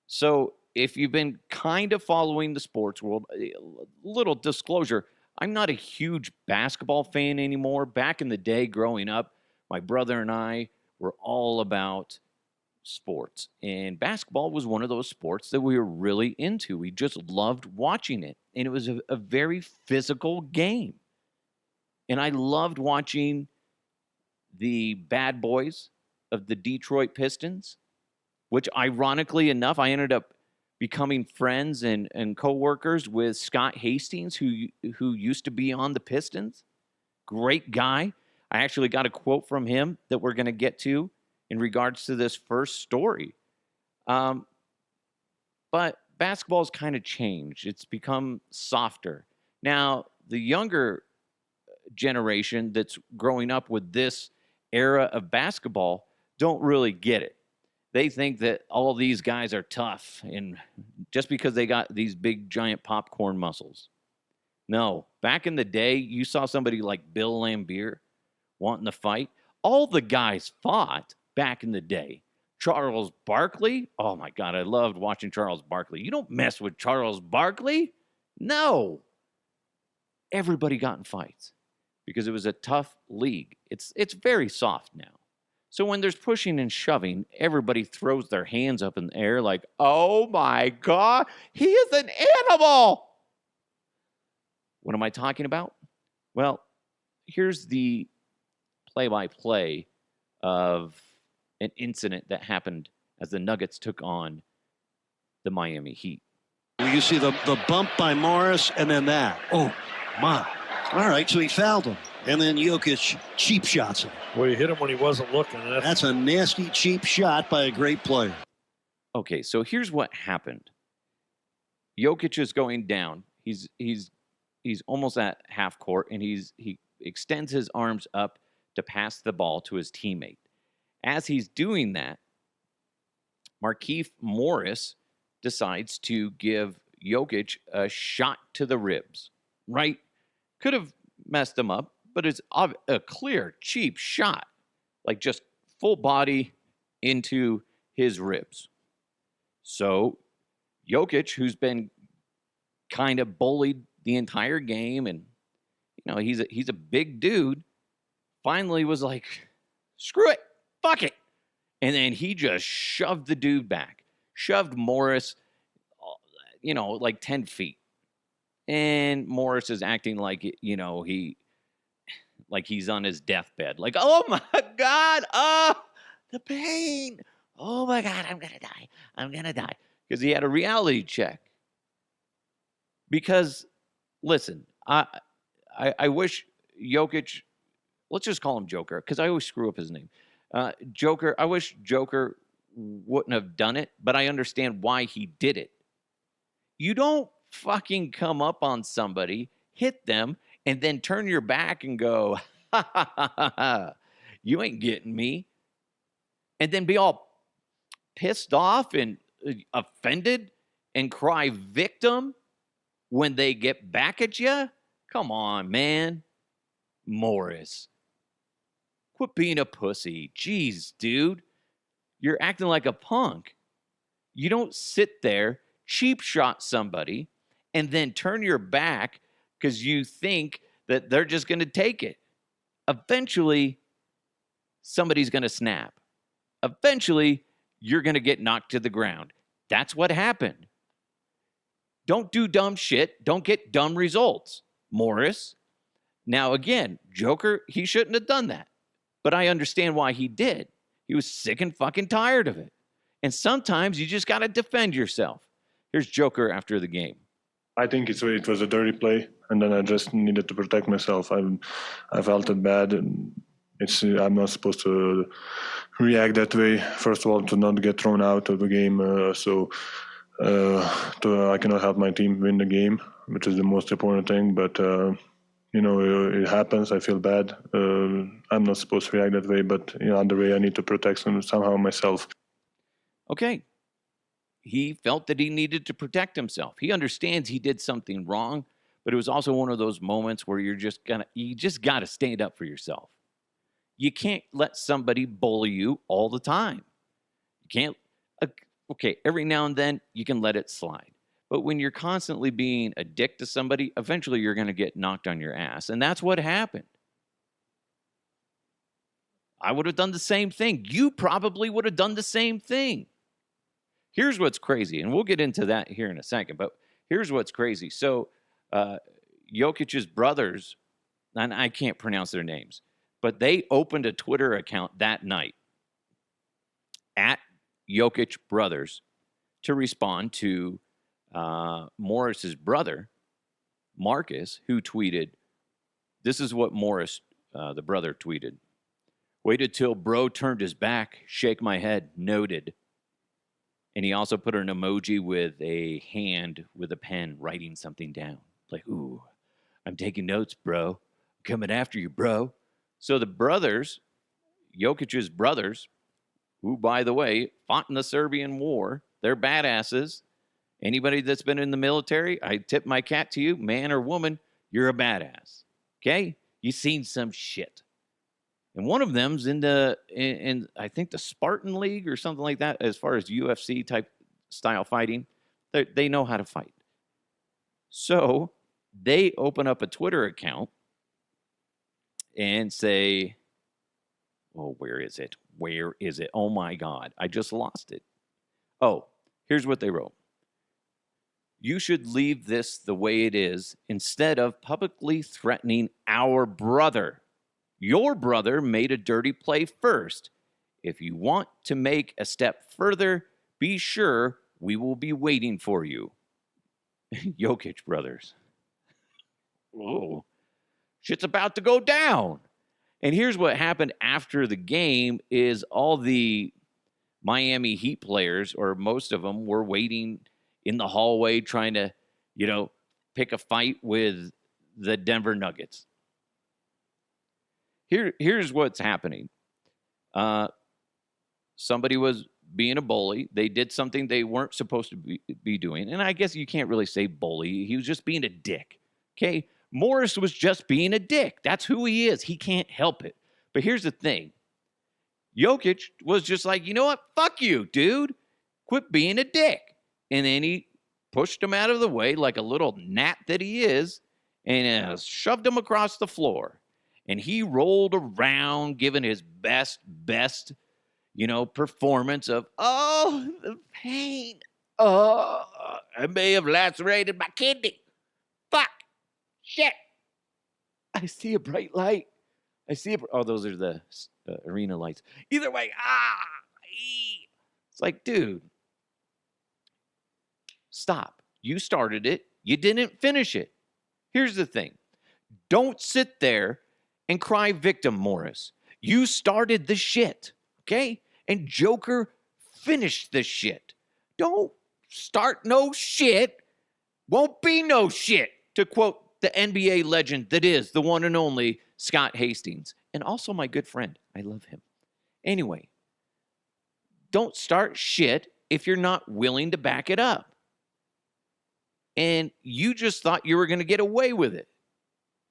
So if you've been kind of following the sports world, a little disclosure, I'm not a huge basketball fan anymore. Back in the day growing up, my brother and I were all about sports. And basketball was one of those sports that we were really into. We just loved watching it. And it was a very physical game. And I loved watching the bad boys of the Detroit Pistons, which ironically enough, I ended up becoming friends and coworkers with Scott Hastings, who used to be on the Pistons. Great guy. I actually got a quote from him that we're going to get to in regards to this first story. Um, but basketball's kind of changed. It's become softer. Now, the younger generation that's growing up with this era of basketball don't really get it. They think that all these guys are tough and just because they got these big giant popcorn muscles. No, back in the day, you saw somebody like Bill Laimbeer wanting to fight. All the guys fought back in the day. Charles Barkley, oh my God, I loved watching Charles Barkley. You don't mess with Charles Barkley. No. Everybody got in fights because it was a tough league. It's very soft now. So when there's pushing and shoving, everybody throws their hands up in the air like, oh my God, he is an animal. What am I talking about? Well, here's the play-by-play of an incident that happened as the Nuggets took on the Miami Heat. You see the bump by Morris and then that. Oh, my. All right, so he fouled him. And then Jokic cheap shots him. Well, he hit him when he wasn't looking. That's a nasty, cheap shot by a great player. Okay, so here's what happened. Jokic is going down. He's almost at half court, and he extends his arms up to pass the ball to his teammate. As he's doing that, Markieff Morris decides to give Jokic a shot to the ribs. Right? Could have messed him up, but it's a clear, cheap shot. Like just full body into his ribs. So Jokic, who's been kind of bullied the entire game, and he's a big dude, finally was like, screw it, fuck it. And then he just shoved the dude back, shoved Morris, like 10 feet. And Morris is acting like, he's on his deathbed. Like, oh my God, oh, the pain. Oh my God, I'm going to die. Because he had a reality check. Because, listen, I wish Jokic, let's just call him Joker, because I always screw up his name. Joker, I wish Joker wouldn't have done it, but I understand why he did it. You don't fucking come up on somebody, hit them, and then turn your back and go, ha, ha, ha, ha, ha. You ain't getting me. And then be all pissed off and offended and cry victim when they get back at you? Come on, man. Morris. Quit being a pussy. Jeez, dude. You're acting like a punk. You don't sit there, cheap shot somebody, and then turn your back because you think that they're just going to take it. Eventually, somebody's going to snap. Eventually, you're going to get knocked to the ground. That's what happened. Don't do dumb shit. Don't get dumb results, Morris. Now, again, Joker, he shouldn't have done that. But I understand why he did. He was sick and fucking tired of it. And sometimes you just got to defend yourself. Here's Joker after the game. I think it was a dirty play, and then I just needed to protect myself. I felt it bad, and I'm not supposed to react that way. First of all, to not get thrown out of the game, so I cannot help my team win the game, which is the most important thing. But it happens. I feel bad. I'm not supposed to react that way, but other way I need to protect somehow myself. Okay. He felt that he needed to protect himself. He understands he did something wrong, but it was also one of those moments where you just got to stand up for yourself. You can't let somebody bully you all the time. You can't. Okay, every now and then you can let it slide. But when you're constantly being a dick to somebody, eventually you're going to get knocked on your ass. And that's what happened. I would have done the same thing. You probably would have done the same thing. Here's what's crazy, and we'll get into that here in a second, but here's what's crazy. So, Jokic's brothers, and I can't pronounce their names, but they opened a Twitter account that night at Jokic Brothers to respond to Morris's brother, Marcus, who tweeted, this is what Morris, the brother, tweeted. Waited till bro turned his back, shake my head, noted. And he also put an emoji with a hand with a pen writing something down. Like, ooh, I'm taking notes, bro. I'm coming after you, bro. So the brothers, Jokic's brothers, who, by the way, fought in the Serbian war, they're badasses. Anybody that's been in the military, I tip my cap to you, man or woman, you're a badass. Okay? You've seen some shit. And one of them's in I think the Spartan League or something like that, as far as UFC type style fighting. They know how to fight. So they open up a Twitter account and say, oh, where is it? Where is it? Oh my God, I just lost it. Oh, here's what they wrote. You should leave this the way it is instead of publicly threatening our brother. Your brother made a dirty play first. If you want to make a step further, be sure we will be waiting for you. Jokic brothers. Oh, shit's about to go down. And here's what happened after the game is all the Miami Heat players, or most of them, were waiting in the hallway trying to, pick a fight with the Denver Nuggets. Here's what's happening. Somebody was being a bully. They did something they weren't supposed to be doing. And I guess you can't really say bully. He was just being a dick. Okay? Morris was just being a dick. That's who he is. He can't help it. But here's the thing. Jokic was just like, you know what? Fuck you, dude. Quit being a dick. And then he pushed him out of the way like a little gnat that he is and shoved him across the floor. And he rolled around giving his best, performance of, oh, the pain. Oh, I may have lacerated my kidney. Fuck. Shit. I see a bright light. Oh, those are the arena lights. Either way, it's like, dude, stop. You started it. You didn't finish it. Here's the thing. Don't sit there and cry victim, Morris. You started the shit, okay? And Joker finished the shit. Don't start no shit. Won't be no shit, to quote the NBA legend that is the one and only Scott Hastings. And also my good friend. I love him. Anyway, don't start shit if you're not willing to back it up. And you just thought you were going to get away with it.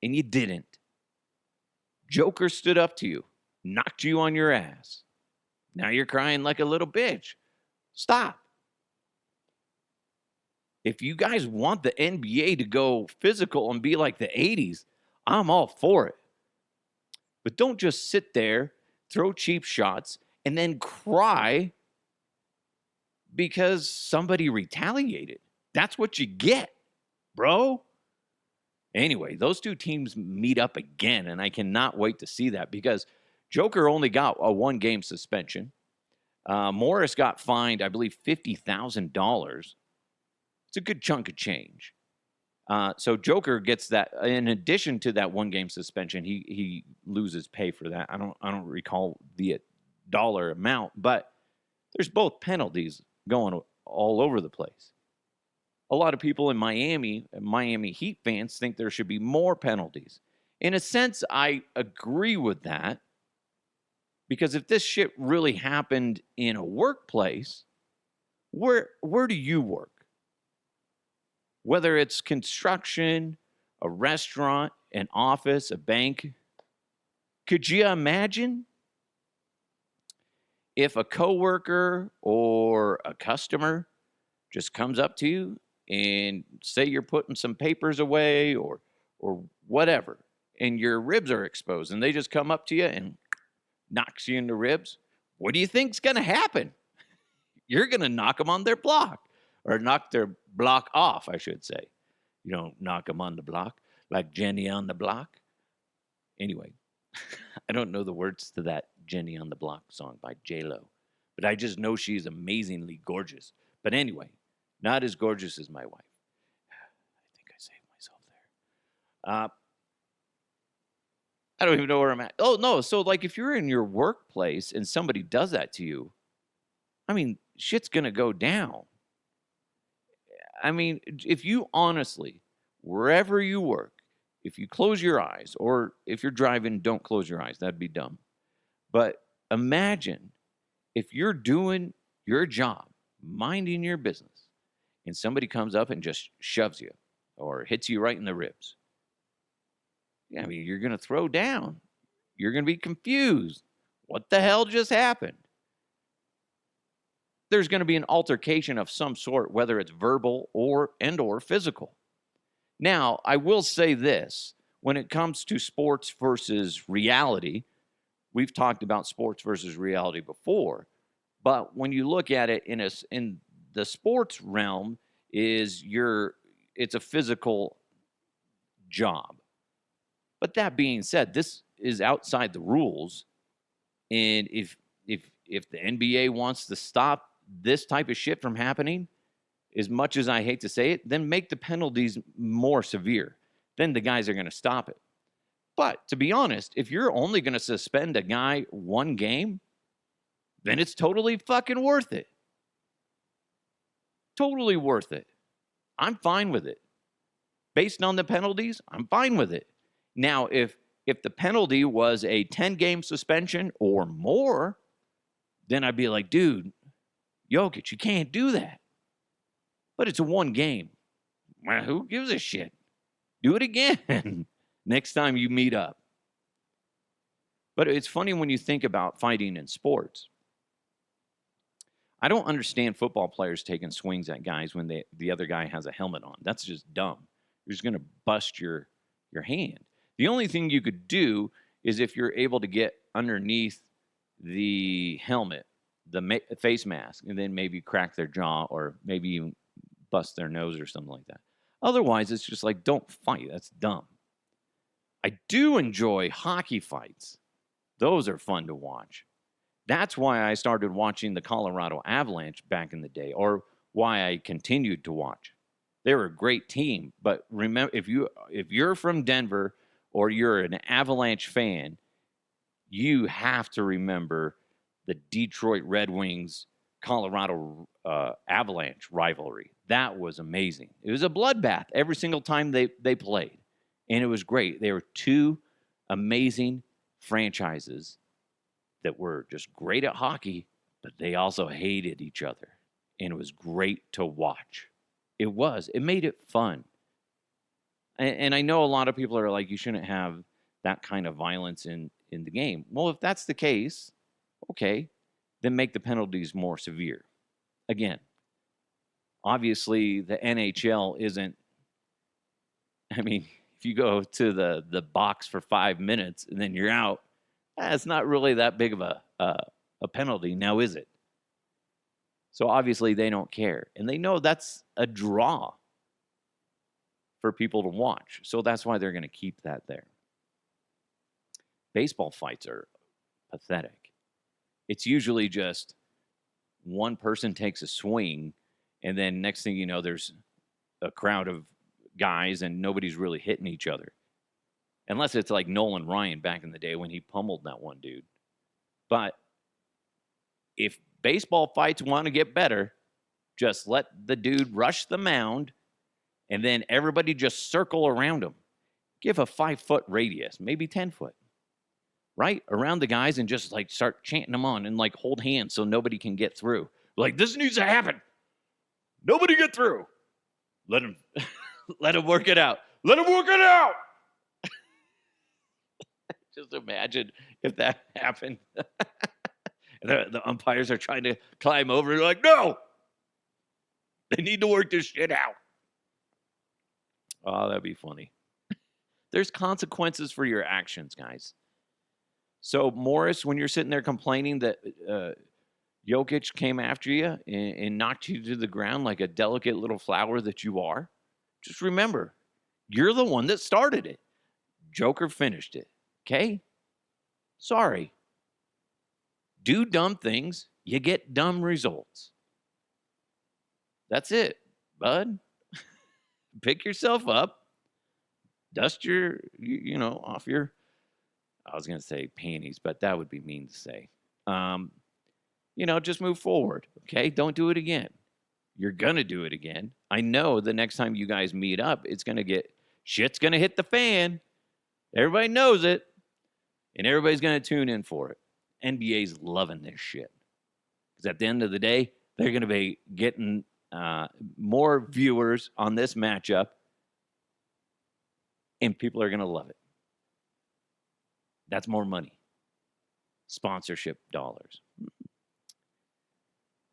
And you didn't. Joker stood up to you, knocked you on your ass. Now you're crying like a little bitch. Stop. If you guys want the NBA to go physical and be like the 80s, I'm all for it. But don't just sit there, throw cheap shots, and then cry because somebody retaliated. That's what you get, bro. Anyway, those two teams meet up again, and I cannot wait to see that because Joker only got a one-game suspension. Morris got fined, I believe, $50,000. It's a good chunk of change. So Joker gets that. In addition to that one-game suspension, he loses pay for that. I don't recall the dollar amount, but there's both penalties going all over the place. A lot of people in Miami Heat fans think there should be more penalties. In a sense, I agree with that. Because if this shit really happened in a workplace, where do you work? Whether it's construction, a restaurant, an office, a bank. Could you imagine if a coworker or a customer just comes up to you and say you're putting some papers away or whatever, and your ribs are exposed, and they just come up to you and knocks you in the ribs, what do you think's going to happen? You're going to knock them on their block, or knock their block off, I should say. You don't knock them on the block like Jenny on the Block. Anyway, I don't know the words to that Jenny on the Block song by J-Lo, but I just know she's amazingly gorgeous. But anyway, not as gorgeous as my wife. I think I saved myself there. I don't even know where I'm at. Oh, no. So, like, if you're in your workplace and somebody does that to you, I mean, shit's going to go down. I mean, if you honestly, wherever you work, if you close your eyes, or if you're driving, don't close your eyes. That'd be dumb. But imagine if you're doing your job, minding your business, and somebody comes up and just shoves you or hits you right in the ribs. Yeah, I mean, you're going to throw down. You're going to be confused. What the hell just happened? There's going to be an altercation of some sort, whether it's verbal or physical. Now, I will say this. When it comes to sports versus reality, we've talked about sports versus reality before, but when you look at it in the sports realm, it's a physical job. But that being said, this is outside the rules, and if the NBA wants to stop this type of shit from happening, as much as I hate to say it, then make the penalties more severe. Then the guys are going to stop it. But to be honest, if you're only going to suspend a guy one game, then it's totally fucking worth it. Totally worth it. I'm fine with it. Based on the penalties, I'm fine with it. Now, if the penalty was a 10-game suspension or more, then I'd be like, dude, Jokic, you can't do that. But it's a one game. Well, who gives a shit? Do it again next time you meet up. But it's funny when you think about fighting in sports. I don't understand football players taking swings at guys when the other guy has a helmet on. That's just dumb. You're just going to bust your hand. The only thing you could do is if you're able to get underneath the helmet, the face mask, and then maybe crack their jaw or maybe even bust their nose or something like that. Otherwise, it's just like, don't fight. That's dumb. I do enjoy hockey fights. Those are fun to watch. That's why I started watching the Colorado Avalanche back in the day, or why I continued to watch. They were a great team, but remember, if you're from Denver or you're an Avalanche fan, you have to remember the Detroit Red Wings Colorado Avalanche rivalry. That was amazing. It was a bloodbath every single time they played, and it was great. They were two amazing franchises that were just great at hockey, but they also hated each other, and it was great to watch. It was. It made it fun. And I know a lot of people are like, you shouldn't have that kind of violence in the game. Well, if that's the case, okay, then make the penalties more severe. Again, obviously the NHL isn't, I mean, if you go to the box for 5 minutes and then you're out, it's not really that big of a penalty now, is it? So obviously they don't care. And they know that's a draw for people to watch. So that's why they're going to keep that there. Baseball fights are pathetic. It's usually just one person takes a swing, and then next thing you know, there's a crowd of guys and nobody's really hitting each other. Unless it's like Nolan Ryan back in the day when he pummeled that one dude. But if baseball fights want to get better, just let the dude rush the mound, and then everybody just circle around him. Give a 5-foot radius, maybe 10 foot, right? Around the guys, and just like start chanting them on and like hold hands so nobody can get through. Like, this needs to happen. Nobody get through. Let him work it out. Let him work it out. Just imagine if that happened. The umpires are trying to climb over. They're like, no, they need to work this shit out. Oh, that'd be funny. There's consequences for your actions, guys. So, Morris, when you're sitting there complaining that Jokic came after you and knocked you to the ground like a delicate little flower that you are, just remember, you're the one that started it. Joker finished it. Okay? Sorry. Do dumb things, you get dumb results. That's it, bud. Pick yourself up, dust your, off your, I was going to say panties, but that would be mean to say. Just move forward, okay? Don't do it again. You're going to do it again. I know the next time you guys meet up, shit's going to hit the fan. Everybody knows it, and everybody's going to tune in for it. NBA's loving this shit. Because at the end of the day, they're going to be getting more viewers on this matchup, and people are going to love it. That's more money. Sponsorship dollars.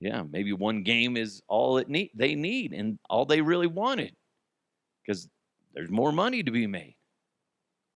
Yeah, maybe one game is all they need and all they really wanted, because there's more money to be made.